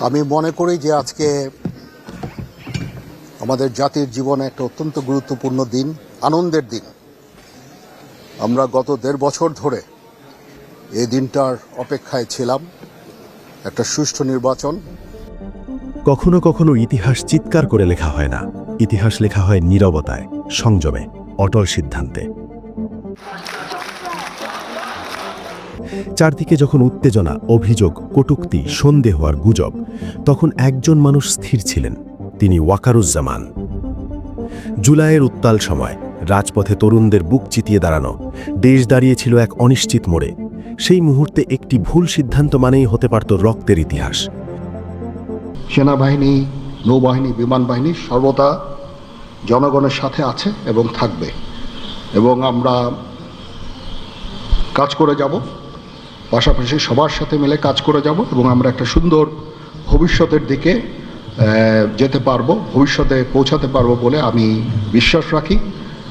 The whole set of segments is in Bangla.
আমি মনে করি যে আজকে আমাদের জাতির জীবনে একটা অত্যন্ত গুরুত্বপূর্ণ দিন, আনন্দের দিন। আমরা গত ১.৫ বছর ধরে এই দিনটার অপেক্ষায় ছিলাম, একটা সুষ্ঠু নির্বাচন। কখনো কখনো ইতিহাস চিৎকার করে লেখা হয় না, ইতিহাস লেখা হয় নীরবতায়, সংযমে, অটল সিদ্ধান্তে। চারদিকে যখন উত্তেজনা, অভিযোগ, কটূক্তি, সন্দেহ আর গুজব, তখন একজন মানুষ স্থির ছিলেন, তিনি ওয়াকারুজ্জামান। জুলাইয়ের উত্তাল সময়, রাজপথে তরুণদের বুক চিতিয়ে দাঁড়ানো, দেশ দাঁড়িয়েছিল এক অনিশ্চিত মোড়ে। সেই মুহূর্তে একটি ভুল সিদ্ধান্ত মানেই হতে পারত রক্তের ইতিহাস। সেনাবাহিনী, নৌবাহিনী, বিমান বাহিনী সর্বদা জনগণের সাথে আছে এবং থাকবে, এবং আমরা কাজ করে যাব, পাশাপাশি সবার সাথে মিলে কাজ করে যাব, এবং আমরা একটা সুন্দর ভবিষ্যতের দিকে যেতে পারবো, ভবিষ্যতে পৌঁছাতে পারবো বলে আমি বিশ্বাস রাখি।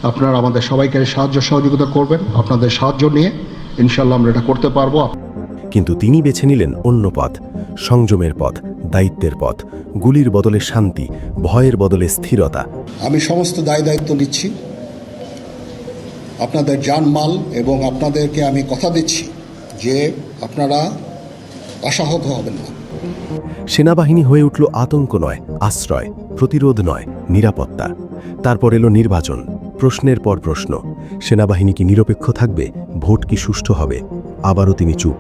আপনারা আমাদের সবাইকে সাহায্য সহযোগিতা করবেন, আপনাদের সাহায্য নিয়ে ইনশাল্লাহ আমরা এটা করতে পারবো। কিন্তু তিনি বেছে নিলেন অন্য পথ, সংযমের পথ, দায়িত্বের পথ, গুলির বদলে শান্তি, ভয়ের বদলে স্থিরতা। আমি সমস্ত দায়িত্ব নিচ্ছি, আপনাদের জানমাল, এবং আপনাদেরকে আমি কথা দিচ্ছি যে আপনারা আশাহত হবেন না। সেনাবাহিনী হয়ে উঠল আতঙ্ক নয়, আশ্রয়, প্রতিরোধ নয়, নিরাপত্তা। তারপর এলো নির্বাচন, প্রশ্নের পর প্রশ্ন। সেনাবাহিনী কি নিরপেক্ষ থাকবে? ভোট কি সুষ্ঠু হবে? আবারও তিনি চুপ।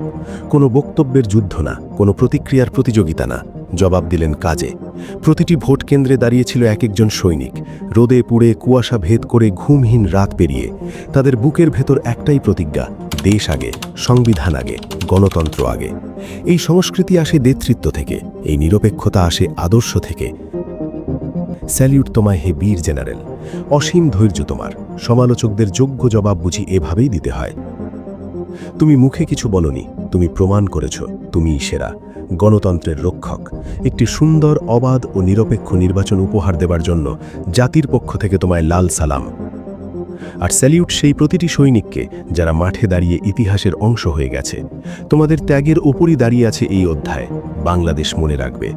কোনো বক্তব্যের যুদ্ধ না, কোনো প্রতিক্রিয়ার প্রতিযোগিতা না, জবাব দিলেন কাজে। প্রতিটি ভোট কেন্দ্রে দাঁড়িয়েছিল এক একজন সৈনিক, রোদে পুড়ে, কুয়াশা ভেদ করে, ঘুমহীন রাত পেরিয়ে। তাদের বুকের ভেতর একটাই প্রতিজ্ঞা, দেশ আগে, সংবিধান আগে, গণতন্ত্র আগে। এই সংস্কৃতি আসে নেতৃত্ব থেকে, এই নিরপেক্ষতা আসে আদর্শ থেকে। স্যালিউট তোমায় হে বীর জেনারেল, অসীম ধৈর্য তোমার। সমালোচকদের যোগ্য জবাব বুঝি এভাবেই দিতে হয়। তুমি মুখে কিছু বলনি, তুমি প্রমাণ করেছ তুমিই সেরা, গণতন্ত্রের রক্ষক। একটি সুন্দর, অবাধ ও নিরপেক্ষ নির্বাচন উপহার দেবার জন্য জাতির পক্ষ থেকে তোমায় লাল সালাম। আর স্যালিউট সেই প্রতিটি সৈনিককে যারা মাঠে দাঁড়িয়ে ইতিহাসের অংশ হয়ে গেছে। তোমাদের ত্যাগের ওপরই দাঁড়িয়ে আছে এই অধ্যায়, বাংলাদেশ মনে রাখবে।